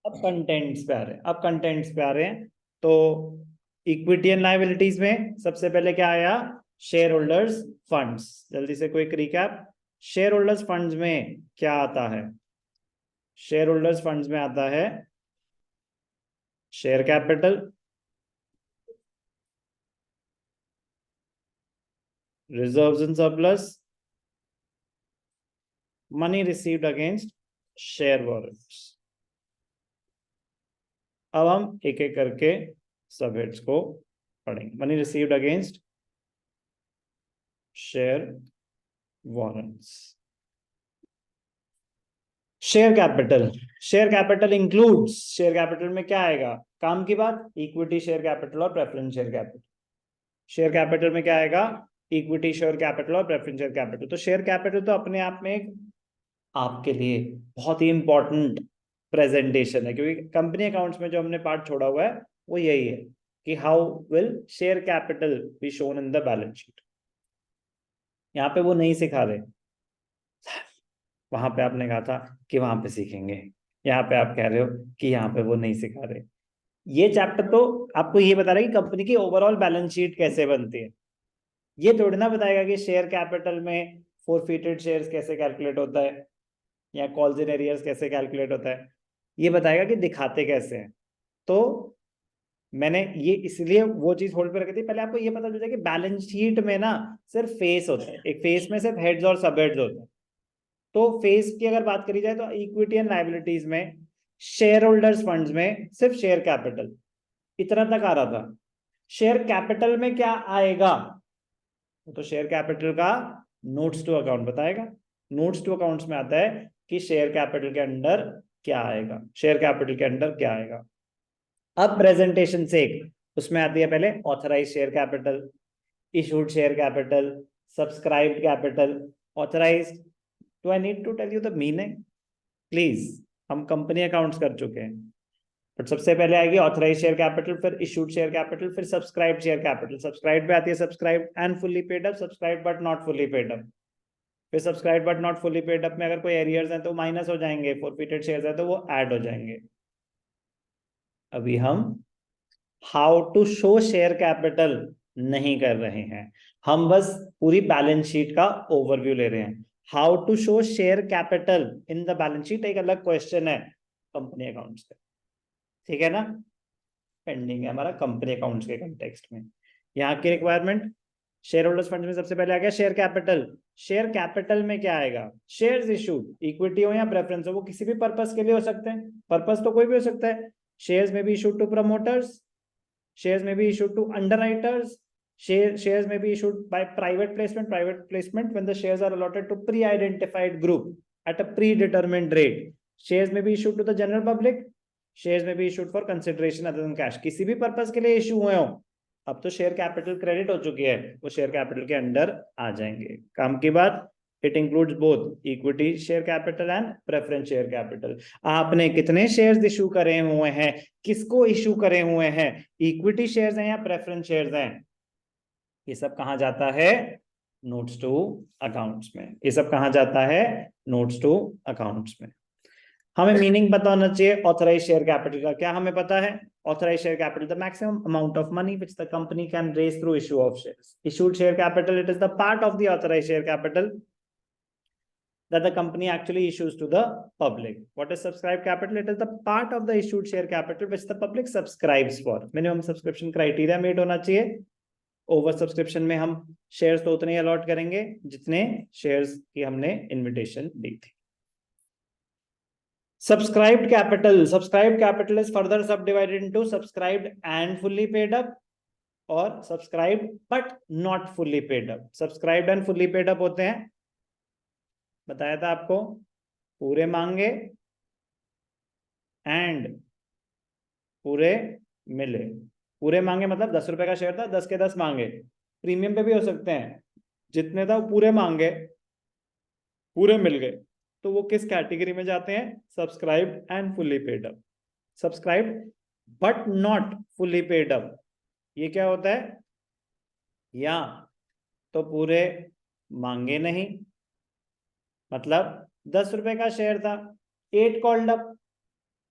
अब कंटेंट्स पे आ रहे हैं, अब कंटेंट्स पे आ रहे हैं। तो इक्विटी एंड लायबिलिटीज में सबसे पहले क्या आया? Share holders funds. जल्दी से quick recap, share holders funds में क्या आता है? शेयर होल्डर्स फंड्स में आता है share capital, reserves and surplus, money received against share warrants. अब हम एक एक करके सब हेड्स को पढ़ेंगे। Money received against share warrants. Share capital, share capital includes, share capital में क्या आएगा? काम की बात, इक्विटी शेयर कैपिटल और preference share capital. Share capital में क्या आएगा? इक्विटी शेयर कैपिटल और प्रेफरेंस शेयर कैपिटल। तो शेयर कैपिटल तो अपने आप में एक आपके लिए बहुत ही इंपॉर्टेंट प्रेजेंटेशन है, क्योंकि कंपनी अकाउंट्स में जो हमने पार्ट छोड़ा हुआ है वो यही है कि how will share capital be shown in the balance sheet. यहाँ पे वो नहीं सिखा रहे, वहां पे आपने कहा था कि वहां पे सीखेंगे, यहाँ पे आप कह रहे हो कि यहाँ पे वो नहीं सिखा रहे। ये चैप्टर तो आपको ये बता रहा है कि कंपनी की ओवरऑल बैलेंस शीट कैसे बनती है। ये थोड़ी ना बताएगा कि शेयर कैपिटल में फोरफिटेड शेयर्स कैसे कैलकुलेट होता है या कॉल्स इन एरियर्स कैसे कैलकुलेट होता है। ये बताएगा कि दिखाते कैसे हैं। तो मैंने ये इसलिए वो चीज होल्ड पे रखी थी, पहले आपको ये पता चल जाए कि बैलेंस शीट में ना सिर्फ फेस होता है, एक फेस में सिर्फ हेड्स और सब हेड्स होते हैं। तो फेस की अगर बात करी जाए तो इक्विटी एंड लायबिलिटीज में, शेयर होल्डर्स फंड्स में सिर्फ शेयर कैपिटल, इतना तक आ रहा था। शेयर कैपिटल में क्या आएगा? तो शेयर कैपिटल का नोट्स टू अकाउंट बताएगा। नोट्स टू अकाउंट्स में आता है कि शेयर कैपिटल के अंडर क्या आएगा, शेयर कैपिटल के अंडर क्या आएगा। अब प्रेजेंटेशन से उसमें आती है पहले authorise share capital, issued share capital, subscribed capital, authorised. Do I need to tell you the meaning? Please, हम कंपनी अकाउंट्स कर चुके हैं। बट सबसे पहले आएगी ऑथराइज शेयर कैपिटल, फिर इशूड शेयर कैपिटल, फिर सब्सक्राइब शेयर कैपिटल। सब्सक्राइब पे आती है subscribe and fully paid up, subscribe but not fully paid up. फिर subscribe but not fully paid up में अगर कोई एरियर्स हैं तो माइनस हो जाएंगे, फोरफिटेड शेयर्स है तो वो ऐड हो जाएंगे। अभी हम how to show share capital नहीं कर रहे हैं, हम बस पूरी बैलेंस शीट का ओवरव्यू ले रहे हैं। How to show share capital in the balance sheet एक अलग क्वेश्चन है कंपनी अकाउंट्स का, ठीक है ना? पेंडिंग है हमारा कंपनी अकाउंट्स के कंटेक्स्ट में। यहाँ की रिक्वायरमेंट, शेयर होल्डर्स फंड में सबसे पहले आ गया शेयर कैपिटल। शेयर कैपिटल में क्या आएगा? शेयर्स इशूड, इक्विटी हो या प्रेफरेंस हो, वो किसी भी पर्पस के लिए हो सकते हैं, पर्पस तो कोई भी हो सकता है। शेयर्स में भी issued to promoters, shares may be issued to underwriters, shares may be issued by private placement when the shares are allotted to pre-identified group at a predetermined rate. Shares may be issued to the general public, shares may be issued for consideration other than cash। किसी भी purpose के लिए issue हुए हो, अब तो share capital credit हो चुकी है, वो शेयर कैपिटल के अंडर आ जाएंगे। काम की बात, it includes both equity share capital and preference share capital. आपने कितने शेयर्स इशू करे हुए हैं, किसको इशू करे हुए हैं, इक्विटी शेयर्स हैं या प्रेफरेंस शेयर्स हैं, ये सब कहां जाता है? नोट्स टू अकाउंट्स में। ये सब कहां जाता है? नोट्स टू अकाउंट्स में। हमें मीनिंग पता होना चाहिए ऑथराइज शेयर कैपिटल का। क्या हमें पता है? Authorise share capital, the maximum amount of money which the company can raise through issue of shares. Issued share capital, it is the part of the authorise share capital that the company actually issues to the public. What is subscribed capital? It is the part of the issued share capital which the public subscribes for. Minimum subscription criteria meet होना चाहिए। Over subscription में हम shares तो उतने ही allot करेंगे जितने shares की हमने इनविटेशन दी थी। Subscribed capital is further subdivided into subscribed and fully paid up और subscribed but not fully paid up। Subscribed and fully paid up होते हैं, बताया था आपको, पूरे मांगे एंड पूरे मिले। पूरे मांगे मतलब 10 रुपए का शेयर था, 10 के 10 मांगे, प्रीमियम पे भी हो सकते हैं, जितने था वो पूरे मांगे, पूरे मिल गए, तो वो किस कैटेगरी में जाते हैं? Subscribed and fully paid up. Subscribed but not fully paid up, ये क्या होता है? या तो पूरे मांगे नहीं, मतलब 10 रुपए का शेयर था, 8 कॉल्ड अप,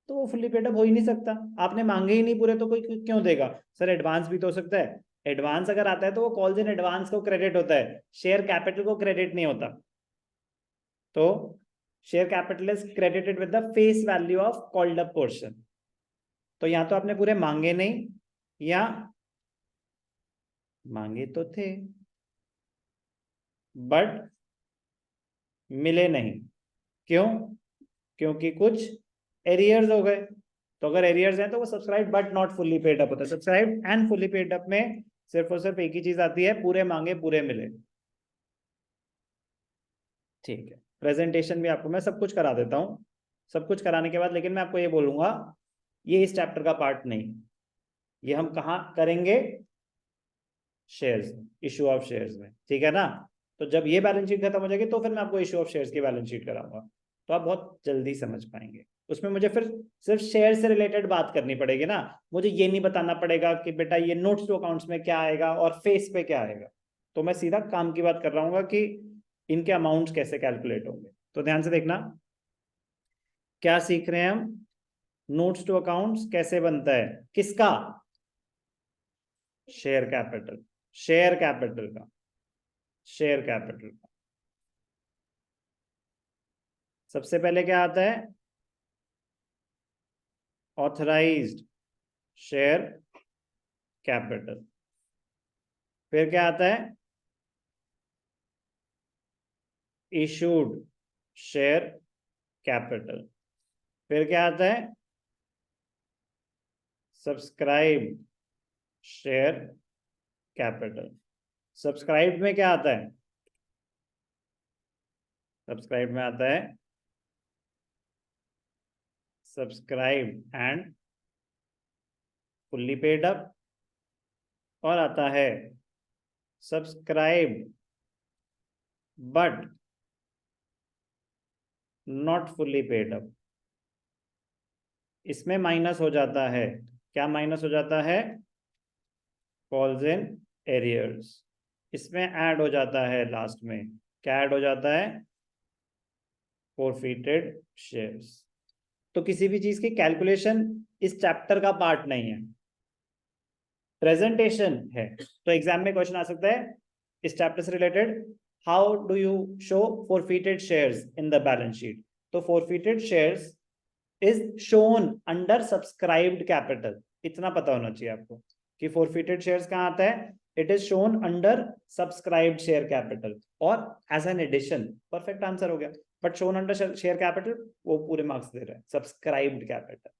तो वो फुल्ली पेड अप हो ही नहीं सकता, आपने मांगे ही नहीं पूरे, तो कोई क्यों देगा? सर एडवांस भी तो हो सकता है, एडवांस अगर आता है तो वो कॉल्स इन एडवांस को क्रेडिट होता है, शेयर कैपिटल को क्रेडिट नहीं होता। तो share capital is credited with the face value of called up portion. तो या तो आपने पूरे मांगे नहीं, या मांगे तो थे बट मिले नहीं। क्यों? क्योंकि कुछ एरियर्स हो गए। तो अगर एरियर्स हैं तो वो subscribe but not fully paid up होता है। Subscribe and fully paid up में सिर्फ और सिर्फ एक ही चीज आती है, पूरे मांगे पूरे मिले। ठीक है, प्रेजेंटेशन भी आपको मैं सब कुछ करा देता हूँ। सब कुछ कराने के बाद लेकिन मैं आपको ये बोलूंगा, ये इस चैप्टर का पार्ट नहीं, ये हम कहाँ करेंगे? शेयर्स, इशू ऑफ शेयर्स में, ठीक है ना? तो जब ये बैलेंस शीट खत्म हो जाएगी तो फिर मैं आपको इशू ऑफ शेयर्स की बैलेंस शीट कराऊंगा, तो आप बहुत जल्दी समझ पाएंगे। उसमें मुझे फिर सिर्फ शेयर से रिलेटेड बात करनी पड़ेगी ना, मुझे ये नहीं बताना पड़ेगा कि बेटा ये नोट्स टू अकाउंट्स में क्या आएगा और फेस पे क्या आएगा। तो मैं सीधा काम की बात कर रहा हूँ कि इनके अमाउंट्स कैसे कैलकुलेट होंगे। तो ध्यान से देखना, क्या सीख रहे हैं हम? नोट्स टू अकाउंट्स कैसे बनता है, किसका? शेयर कैपिटल, शेयर कैपिटल का, शेयर कैपिटल का। सबसे पहले क्या आता है? Authorised share capital. फिर क्या आता है? Issued share capital. फिर क्या आता है? Subscribe share capital. सब्सक्राइब में क्या आता है? सब्सक्राइब में आता है subscribe and fully paid up, और आता है subscribe but not fully paid up. इसमें माइनस हो जाता है, क्या माइनस हो जाता है? Calls in arrears. इसमें ऐड हो जाता है लास्ट में, क्या ऐड हो जाता है? Forfeited shares. तो किसी भी चीज की कैलकुलेशन इस चैप्टर का पार्ट नहीं है, प्रेजेंटेशन है। तो एग्जाम में क्वेश्चन आ सकता है इस चैप्टर से related, how do you show forfeited shares in the balance sheet? तो forfeited shares is shown under subscribed capital. इतना पता होना चाहिए आपको कि फोरफिटेड शेयर्स कहां आता है। It is shown under subscribed share capital और as an addition. Perfect answer हो गया। But shown under share capital वो पूरे मार्क्स दे रहे हैं। सब्सक्राइब्ड कैपिटल,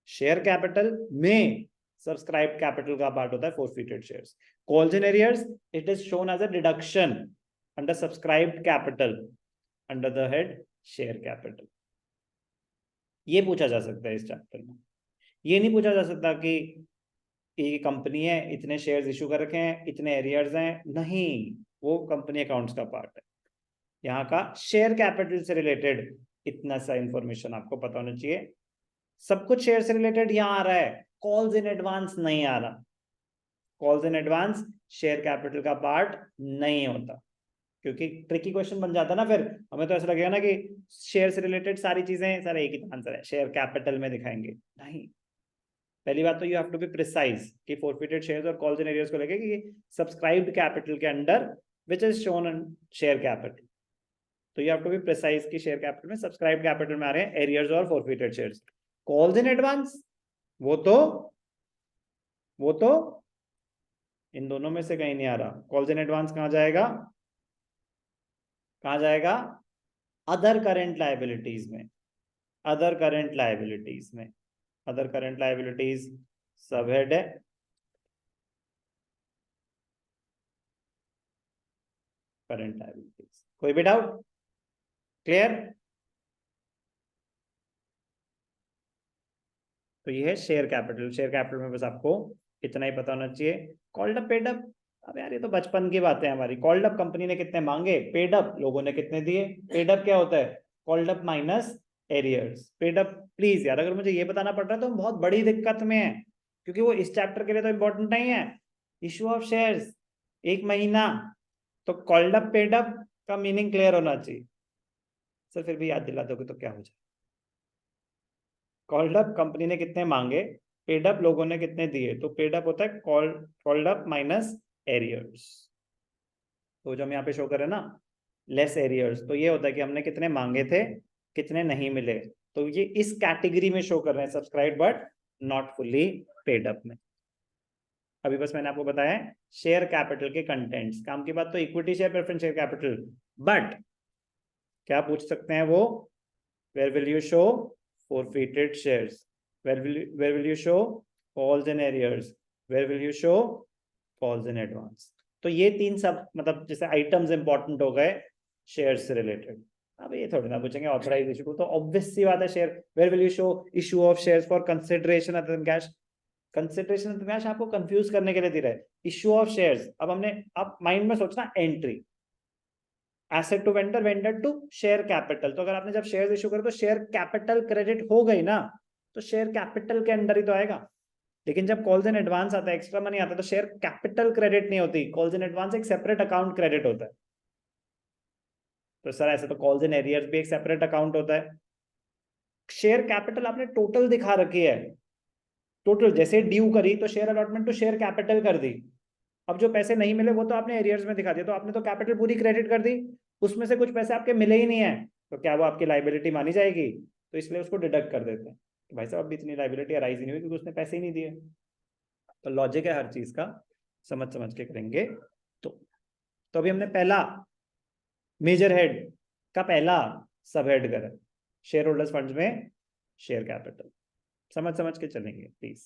शेयर कैपिटल में सब्सक्राइब्ड कैपिटल का पार्ट होता है forfeited shares. Calls in arrears, it is shown as a deduction under subscribed capital under the head share capital. ये पूछा जा सकता है इस चैप्टर में। ये नहीं पूछा जा सकता कि ये कंपनी है, इतने शेयर्स इशू कर रखे हैं, इतने एरियर्स हैं, नहीं, वो कंपनी अकाउंट्स का पार्ट है। यहाँ का शेयर कैपिटल से रिलेटेड इतना सा इंफॉर्मेशन आपको पता होना चाहिए। सब कुछ शेयर से रिलेटेड यहाँ आ रहा है, कॉल्स इन एडवांस नहीं आ रहा। Calls in advance share capital का पार्ट नहीं होता, क्योंकि ट्रिकी क्वेश्चन बन जाता ना, फिर हमें तो ऐसा लगेगा ना कि शेयर से रिलेटेड सारी चीजें सारे एक ही आंसर है, शेयर कैपिटल में दिखाएंगे, नहीं। पहली बात तो you have to be precise कि फोरफिटेड शेयर्स और कॉल्स इन एरियर्स को लेके कि सब्सक्राइब्ड कैपिटल के under which is shown in share capital. तो you have to be precise कि शेयर कैपिटल में सब्सक्राइब कैपिटल में आ रहे हैं एरियर्स और forfeited shares. Calls in advance वो तो इन दोनों में से कहीं नहीं आ रहा। कॉल्स इन एडवांस कहां जाएगा? कहां जाएगा? अदर करेंट लायबिलिटीज में, अदर करेंट लायबिलिटीज में। अदर करेंट लायबिलिटीज सब हेड है, करंट लायबिलिटीज। कोई भी डाउट? क्लियर? तो ये है शेयर कैपिटल। शेयर कैपिटल में बस आपको इतना ही पता होना चाहिए। कॉल्ड अप पेड अप, अब यार ये तो बचपन की बातें हैं हमारी। कॉल्ड अप कंपनी ने कितने मांगे, पेड अप लोगों ने कितने दिए। पेड अप क्या होता है? Called up minus arrears. Paid up, please यार अगर मुझे ये बताना पड़ रहा है तो हम बहुत बड़ी दिक्कत में है, क्योंकि वो इस चैप्टर के लिए तो इंपॉर्टेंट नहीं है। इशू ऑफ शेयर्स 1 महीना, तो कॉल्ड अप पेड अप का मीनिंग क्लियर होना चाहिए। सर फिर भी याद दिला दोगे तो क्या हो जाए? कॉल्ड अप कंपनी ने कितने मांगे, पेड अप लोगों ने कितने दिए, तो पेड अप होता है कॉल्ड अप माइनस एरियर्स। तो जो हम यहाँ पे शो कर रहे हैं ना, लेस एरियर्स, तो ये होता है कि हमने कितने मांगे थे, कितने नहीं मिले, तो ये इस कैटेगरी में शो कर रहे हैं, subscribe but not fully paid up में। अभी बस मैंने आपको बताया शेयर कैपिटल के कंटेंट्स। काम की बात तो equity share, preference share capital, but क्या पूछ सकते हैं वो, where will you show forfeited shares, where will you show falls in arrears, where will you show falls in advance। तो ये तीन सब मतलब जैसे आइटम्स इंपॉर्टेंट हो गए शेयर से रिलेटेड। अब ये थोड़ी ना पूछेंगे ऑथराइज इशू, तो ऑब्वियस सी बात है share, where will you show issue of shares for consideration other than cash. Consideration other than cash आपको कंफ्यूज करने के लिए दे रहा है, इशू ऑफ शेयर्स। अब हमने, आप माइंड में सोचना entry, asset to vendor, vendor to share capital, तो अगर आपने जब शेयर इशू करे तो शेयर कैपिटल क्रेडिट हो गई ना, तो शेयर कैपिटल के अंडर ही तो आएगा। लेकिन जब कॉल्स इन एडवांस आता है, एक्स्ट्रा मनी आता है, तो शेयर कैपिटल क्रेडिट नहीं होती, कॉल्स इन एडवांस एक सेपरेट अकाउंट क्रेडिट होता है। तो सर ऐसे तो कॉल्स इन एरियर्स भी एक सेपरेट अकाउंट होता है। शेयर कैपिटल आपने टोटल दिखा रखी है, टोटल जैसे ड्यू करी तो share allotment to share capital कर दी। अब जो पैसे नहीं मिले वो तो आपने एरियर्स में दिखा दिया, तो आपने तो कैपिटल पूरी क्रेडिट कर दी, उसमें से कुछ पैसे आपके मिले ही नहीं है, तो क्या वो आपकी लाइबिलिटी मानी जाएगी? तो इसलिए उसको डिडक्ट कर देते हैं कि भाई साहब अभी इतनी लाइबिलिटी अराइज ही नहीं हुई क्योंकि उसने पैसे ही नहीं दिए। तो लॉजिक है हर चीज का, समझ समझ के करेंगे। तो अभी हमने पहला मेजर हेड का पहला सब हेड करा, शेयर होल्डर्स फंड्स में शेयर कैपिटल। समझ समझ के चलेंगे प्लीज।